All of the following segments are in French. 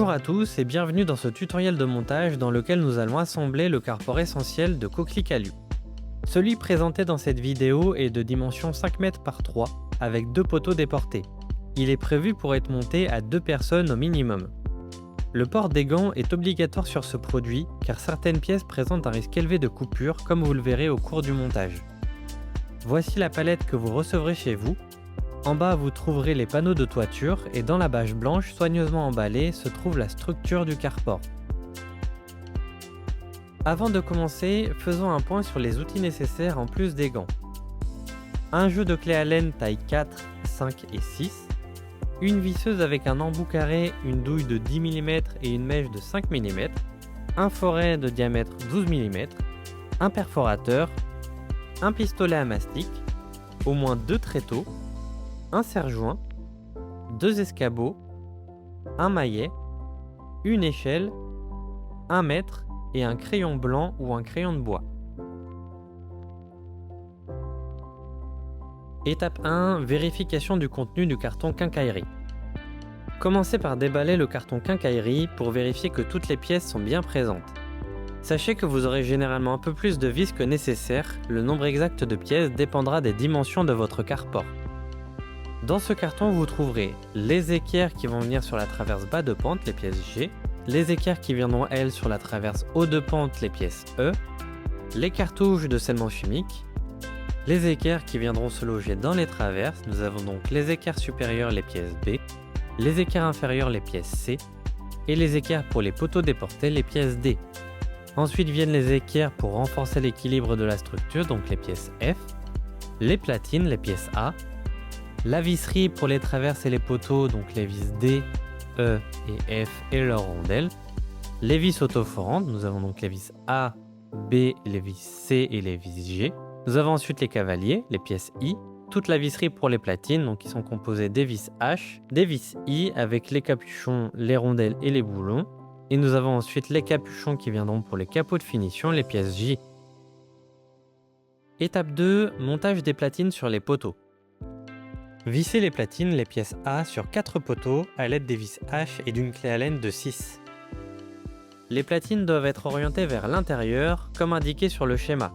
Bonjour à tous et bienvenue dans ce tutoriel de montage dans lequel nous allons assembler le carport essentiel de Coquelicalu. Celui présenté dans cette vidéo est de dimension 5 m par 3 avec 2 poteaux déportés. Il est prévu pour être monté à 2 personnes au minimum. Le port des gants est obligatoire sur ce produit car certaines pièces présentent un risque élevé de coupure comme vous le verrez au cours du montage. Voici la palette que vous recevrez chez vous. En bas, vous trouverez les panneaux de toiture et dans la bâche blanche soigneusement emballée se trouve la structure du carport. Avant de commencer, faisons un point sur les outils nécessaires en plus des gants. Un jeu de clés Allen taille 4, 5 et 6, une visseuse avec un embout carré, une douille de 10 mm et une mèche de 5 mm, un foret de diamètre 12 mm, un perforateur, un pistolet à mastic, au moins 2 tréteaux, un serre-joint, 2 escabeaux, un maillet, une échelle, un mètre et un crayon blanc ou un crayon de bois. Étape 1. Vérification du contenu du carton quincaillerie. Commencez par déballer le carton quincaillerie pour vérifier que toutes les pièces sont bien présentes. Sachez que vous aurez généralement un peu plus de vis que nécessaire, le nombre exact de pièces dépendra des dimensions de votre carport. Dans ce carton, vous trouverez les équerres qui vont venir sur la traverse bas de pente, les pièces G, les équerres qui viendront elles sur la traverse haut de pente, les pièces E, les cartouches de scellement chimique, les équerres qui viendront se loger dans les traverses, nous avons donc les équerres supérieures, les pièces B, les équerres inférieures, les pièces C, et les équerres pour les poteaux déportés, les pièces D. Ensuite viennent les équerres pour renforcer l'équilibre de la structure, donc les pièces F, les platines, les pièces A, la visserie pour les traverses et les poteaux, donc les vis D, E et F et leurs rondelles. Les vis autoforantes, nous avons donc les vis A, B, les vis C et les vis G. Nous avons ensuite les cavaliers, les pièces I. Toute la visserie pour les platines, donc qui sont composées des vis H, des vis I avec les capuchons, les rondelles et les boulons. Et nous avons ensuite les capuchons qui viendront pour les capots de finition, les pièces J. Étape 2, montage des platines sur les poteaux. Vissez les platines, les pièces A, sur 4 poteaux à l'aide des vis H et d'une clé Allen de 6. Les platines doivent être orientées vers l'intérieur, comme indiqué sur le schéma.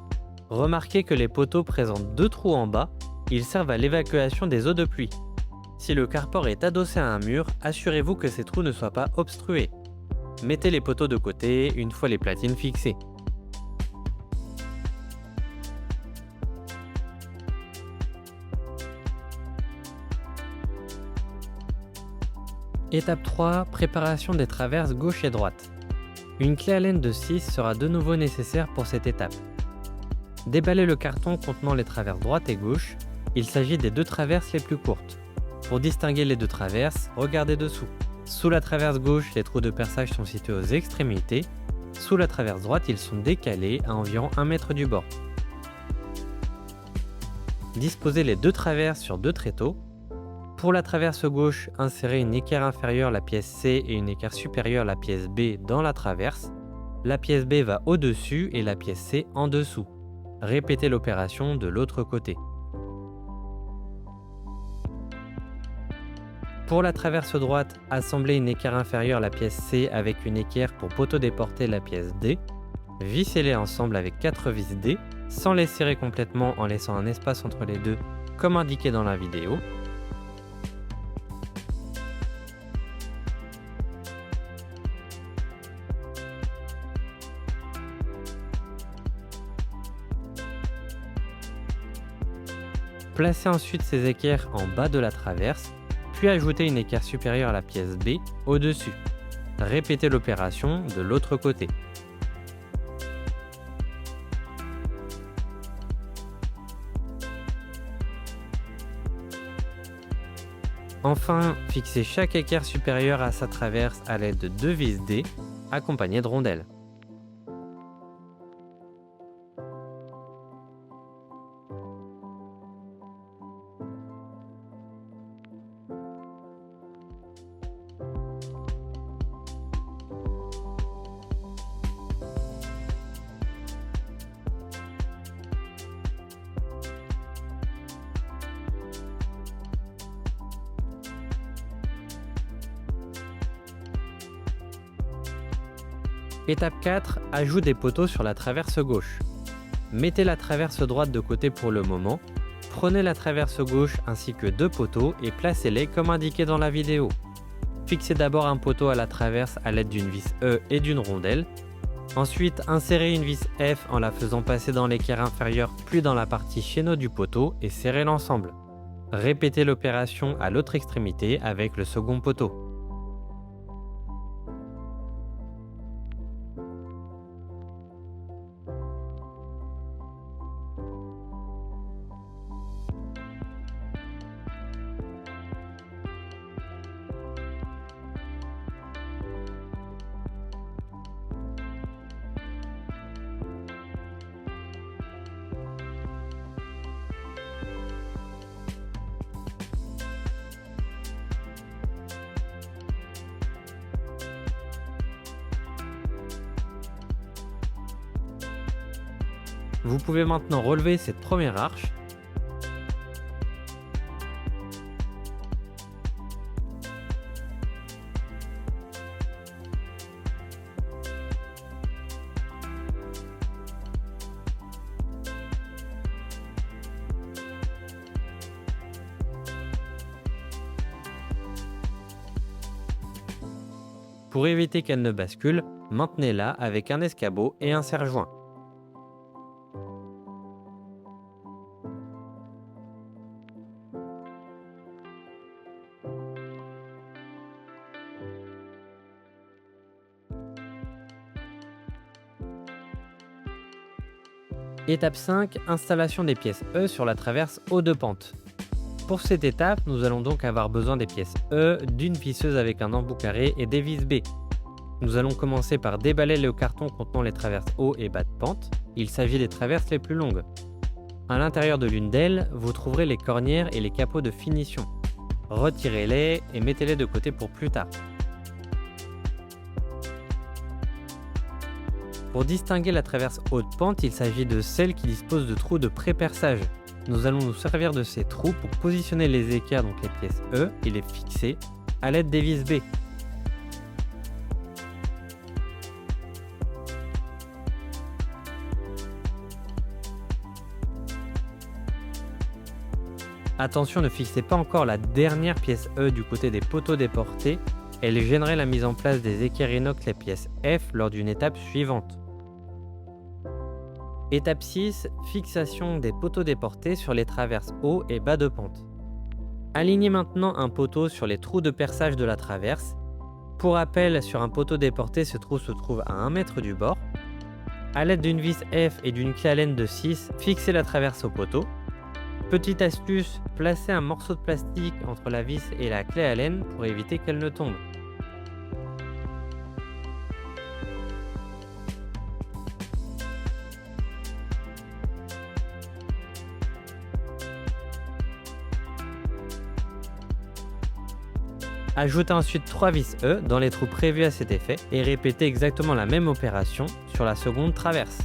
Remarquez que les poteaux présentent 2 trous en bas, ils servent à l'évacuation des eaux de pluie. Si le carport est adossé à un mur, assurez-vous que ces trous ne soient pas obstrués. Mettez les poteaux de côté une fois les platines fixées. Étape 3. Préparation des traverses gauche et droite. Une clé Allen de 6 sera de nouveau nécessaire pour cette étape. Déballez le carton contenant les traverses droite et gauche. Il s'agit des 2 traverses les plus courtes. Pour distinguer les 2 traverses, regardez dessous. Sous la traverse gauche, les trous de perçage sont situés aux extrémités. Sous la traverse droite, ils sont décalés à environ 1 mètre du bord. Disposez les 2 traverses sur 2 tréteaux. Pour la traverse gauche, insérez une équerre inférieure, la pièce C, et une équerre supérieure, la pièce B, dans la traverse. La pièce B va au-dessus et la pièce C en dessous. Répétez l'opération de l'autre côté. Pour la traverse droite, assemblez une équerre inférieure, la pièce C, avec une équerre pour poteau déporté, la pièce D. Vissez-les ensemble avec 4 vis D, sans les serrer complètement en laissant un espace entre les deux, comme indiqué dans la vidéo. Placez ensuite ces équerres en bas de la traverse, puis ajoutez une équerre supérieure à la pièce B au-dessus. Répétez l'opération de l'autre côté. Enfin, fixez chaque équerre supérieure à sa traverse à l'aide de 2 vis D, accompagnées de rondelles. Étape 4, ajout des poteaux sur la traverse gauche. Mettez la traverse droite de côté pour le moment. Prenez la traverse gauche ainsi que 2 poteaux et placez-les comme indiqué dans la vidéo. Fixez d'abord un poteau à la traverse à l'aide d'une vis E et d'une rondelle. Ensuite, insérez une vis F en la faisant passer dans l'équerre inférieur puis dans la partie chéneau du poteau et serrez l'ensemble. Répétez l'opération à l'autre extrémité avec le second poteau. Vous pouvez maintenant relever cette première arche. Pour éviter qu'elle ne bascule, maintenez-la avec un escabeau et un serre-joint. Étape 5, installation des pièces E sur la traverse haut de pente. Pour cette étape, nous allons donc avoir besoin des pièces E, d'une visseuse avec un embout carré et des vis B. Nous allons commencer par déballer le carton contenant les traverses haut et bas de pente. Il s'agit des traverses les plus longues. À l'intérieur de l'une d'elles, vous trouverez les cornières et les capots de finition. Retirez-les et mettez-les de côté pour plus tard. Pour distinguer la traverse haute pente, il s'agit de celle qui dispose de trous de pré-perçage. Nous allons nous servir de ces trous pour positionner les équerres, donc les pièces E, et les fixer à l'aide des vis B. Attention, ne fixez pas encore la dernière pièce E du côté des poteaux déportés, elle gênerait la mise en place des équerres inox les pièces F lors d'une étape suivante. Étape 6, fixation des poteaux déportés sur les traverses haut et bas de pente. Alignez maintenant un poteau sur les trous de perçage de la traverse. Pour rappel, sur un poteau déporté, ce trou se trouve à 1 mètre du bord. A l'aide d'une vis F et d'une clé Allen de 6, fixez la traverse au poteau. Petite astuce, placez un morceau de plastique entre la vis et la clé Allen pour éviter qu'elle ne tombe. Ajoutez ensuite 3 vis E dans les trous prévus à cet effet et répétez exactement la même opération sur la seconde traverse.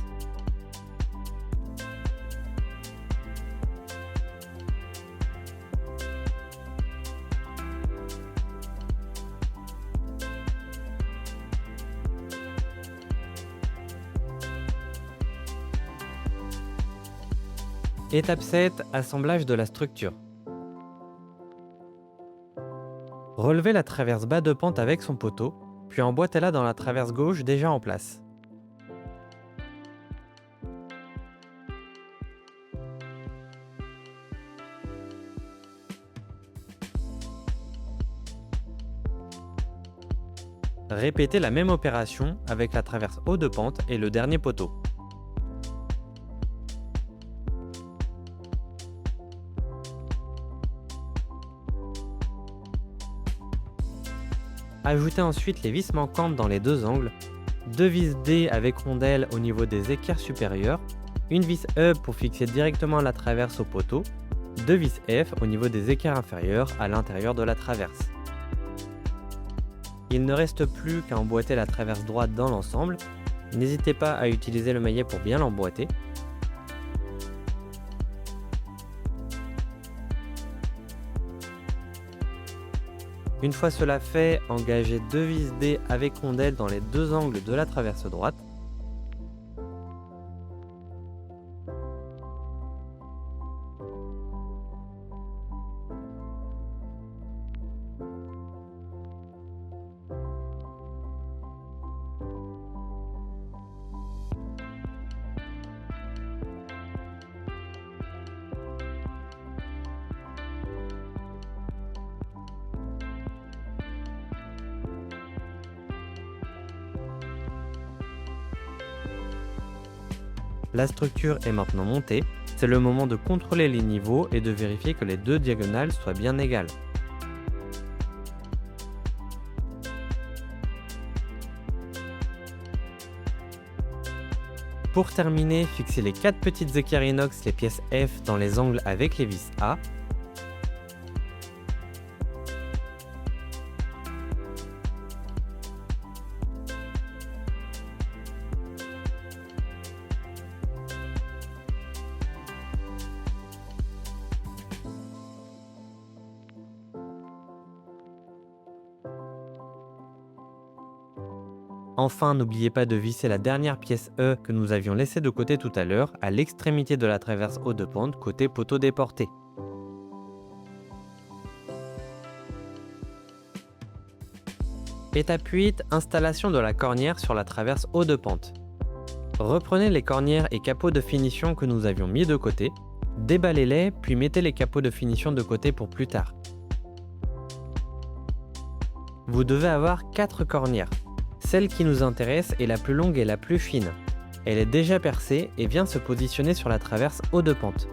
Étape 7, assemblage de la structure. Relevez la traverse bas de pente avec son poteau, puis emboîtez-la dans la traverse gauche déjà en place. Répétez la même opération avec la traverse haut de pente et le dernier poteau. Ajoutez ensuite les vis manquantes dans les deux angles, 2 vis D avec rondelle au niveau des équerres supérieures, une vis E pour fixer directement la traverse au poteau, 2 vis F au niveau des équerres inférieures à l'intérieur de la traverse. Il ne reste plus qu'à emboîter la traverse droite dans l'ensemble. N'hésitez pas à utiliser le maillet pour bien l'emboîter. Une fois cela fait, engagez 2 vis D avec rondelle dans les 2 angles de la traverse droite. La structure est maintenant montée, c'est le moment de contrôler les niveaux et de vérifier que les 2 diagonales soient bien égales. Pour terminer, fixez les 4 petites équerres inox, les pièces F, dans les angles avec les vis A. Enfin, n'oubliez pas de visser la dernière pièce E que nous avions laissée de côté tout à l'heure à l'extrémité de la traverse haut de pente côté poteau déporté. Étape 8, installation de la cornière sur la traverse haut de pente. Reprenez les cornières et capots de finition que nous avions mis de côté, déballez-les puis mettez les capots de finition de côté pour plus tard. Vous devez avoir 4 cornières. Celle qui nous intéresse est la plus longue et la plus fine. Elle est déjà percée et vient se positionner sur la traverse haut de pente.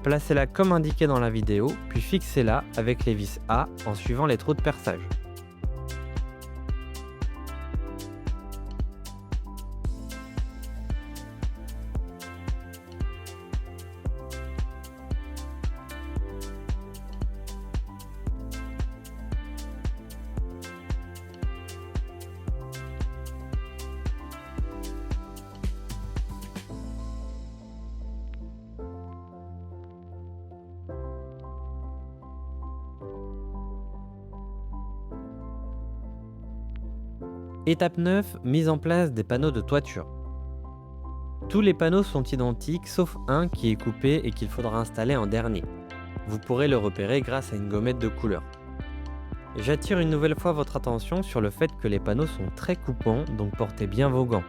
Placez-la comme indiqué dans la vidéo, puis fixez-la avec les vis A en suivant les trous de perçage. Étape 9, mise en place des panneaux de toiture. Tous les panneaux sont identiques sauf un qui est coupé et qu'il faudra installer en dernier. Vous pourrez le repérer grâce à une gommette de couleur. J'attire une nouvelle fois votre attention sur le fait que les panneaux sont très coupants, donc portez bien vos gants.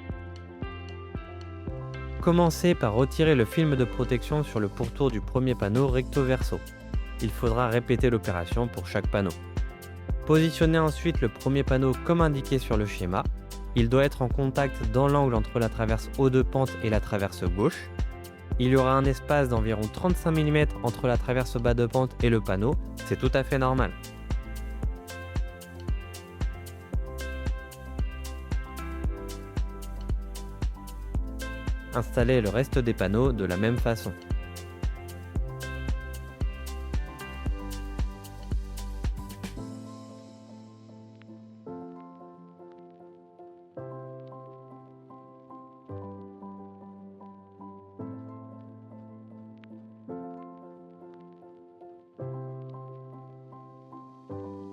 Commencez par retirer le film de protection sur le pourtour du premier panneau recto verso. Il faudra répéter l'opération pour chaque panneau. Positionnez ensuite le premier panneau comme indiqué sur le schéma. Il doit être en contact dans l'angle entre la traverse haut de pente et la traverse gauche. Il y aura un espace d'environ 35 mm entre la traverse bas de pente et le panneau, c'est tout à fait normal. Installez le reste des panneaux de la même façon.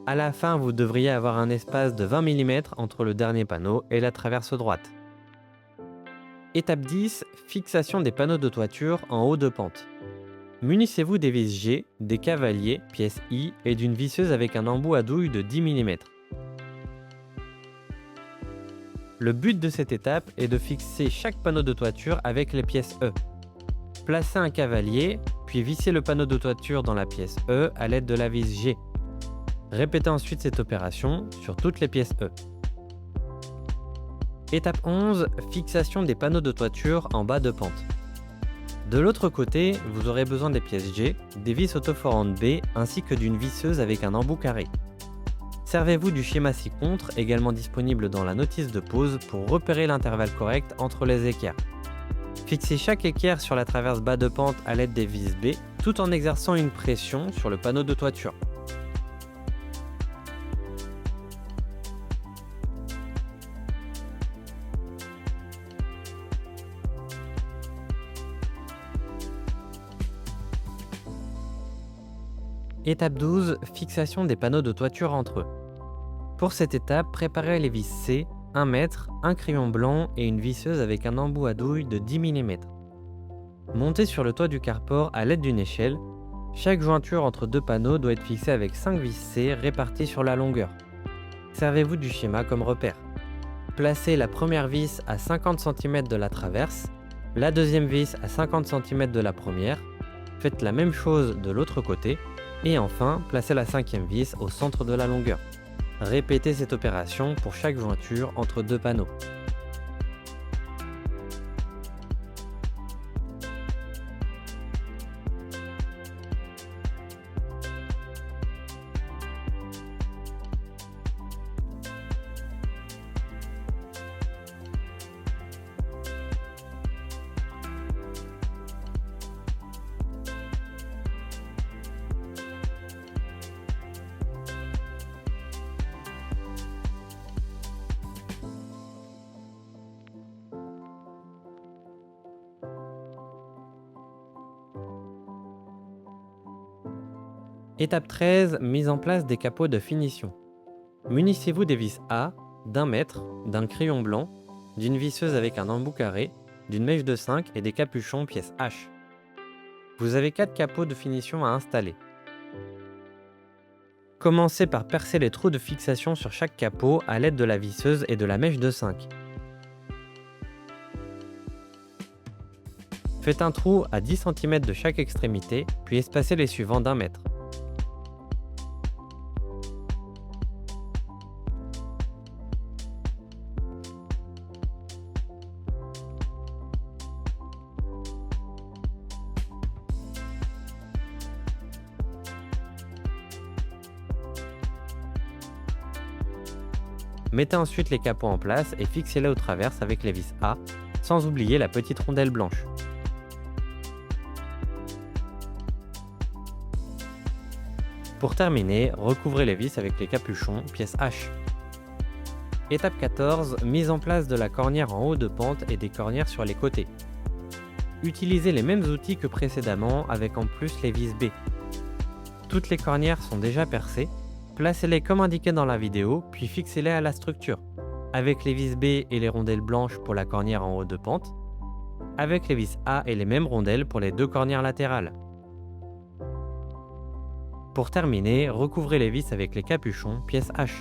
À la fin, vous devriez avoir un espace de 20 mm entre le dernier panneau et la traverse droite. Étape 10, fixation des panneaux de toiture en haut de pente. Munissez-vous des vis G, des cavaliers, pièce I et d'une visseuse avec un embout à douille de 10 mm. Le but de cette étape est de fixer chaque panneau de toiture avec les pièces E. Placez un cavalier, puis vissez le panneau de toiture dans la pièce E à l'aide de la vis G. Répétez ensuite cette opération sur toutes les pièces E. Étape 11, fixation des panneaux de toiture en bas de pente. De l'autre côté, vous aurez besoin des pièces G, des vis autoforantes B ainsi que d'une visseuse avec un embout carré. Servez-vous du schéma ci-contre, également disponible dans la notice de pose, pour repérer l'intervalle correct entre les équerres. Fixez chaque équerre sur la traverse bas de pente à l'aide des vis B, tout en exerçant une pression sur le panneau de toiture. Étape 12, fixation des panneaux de toiture entre eux. Pour cette étape, préparez les vis C, 1 mètre, un crayon blanc et une visseuse avec un embout à douille de 10 mm. Montez sur le toit du carport à l'aide d'une échelle. Chaque jointure entre deux panneaux doit être fixée avec 5 vis C réparties sur la longueur. Servez-vous du schéma comme repère. Placez la première vis à 50 cm de la traverse, la deuxième vis à 50 cm de la première. Faites la même chose de l'autre côté. Et enfin, placez la cinquième vis au centre de la longueur. Répétez cette opération pour chaque jointure entre deux panneaux. Étape 13, mise en place des capots de finition. Munissez-vous des vis A, d'1 mètre, d'un crayon blanc, d'une visseuse avec un embout carré, d'une mèche de 5 et des capuchons pièce H. Vous avez 4 capots de finition à installer. Commencez par percer les trous de fixation sur chaque capot à l'aide de la visseuse et de la mèche de 5. Faites un trou à 10 cm de chaque extrémité, puis espacez les suivants d'1 mètre. Mettez ensuite les capots en place et fixez-les aux traverses avec les vis A, sans oublier la petite rondelle blanche. Pour terminer, recouvrez les vis avec les capuchons, pièce H. Étape 14, mise en place de la cornière en haut de pente et des cornières sur les côtés. Utilisez les mêmes outils que précédemment avec en plus les vis B. Toutes les cornières sont déjà percées. Placez-les comme indiqué dans la vidéo, puis fixez-les à la structure, avec les vis B et les rondelles blanches pour la cornière en haut de pente, avec les vis A et les mêmes rondelles pour les deux cornières latérales. Pour terminer, recouvrez les vis avec les capuchons, pièce H.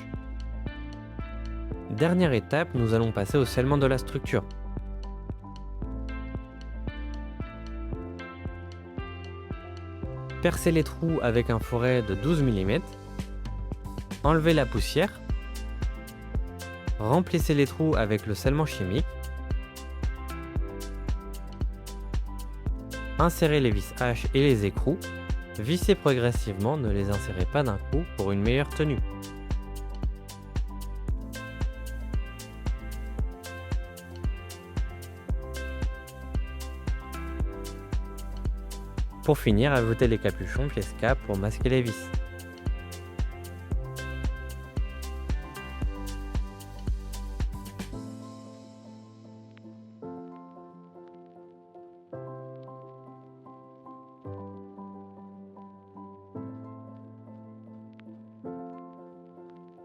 Dernière étape, nous allons passer au scellement de la structure. Percez les trous avec un foret de 12 mm. Enlevez la poussière. Remplissez les trous avec le scellement chimique. Insérez les vis H et les écrous. Vissez progressivement, ne les insérez pas d'un coup pour une meilleure tenue. Pour finir, ajoutez les capuchons pièce K pour masquer les vis.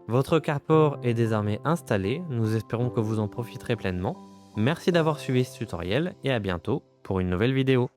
Votre carport est désormais installé, nous espérons que vous en profiterez pleinement. Merci d'avoir suivi ce tutoriel et à bientôt pour une nouvelle vidéo.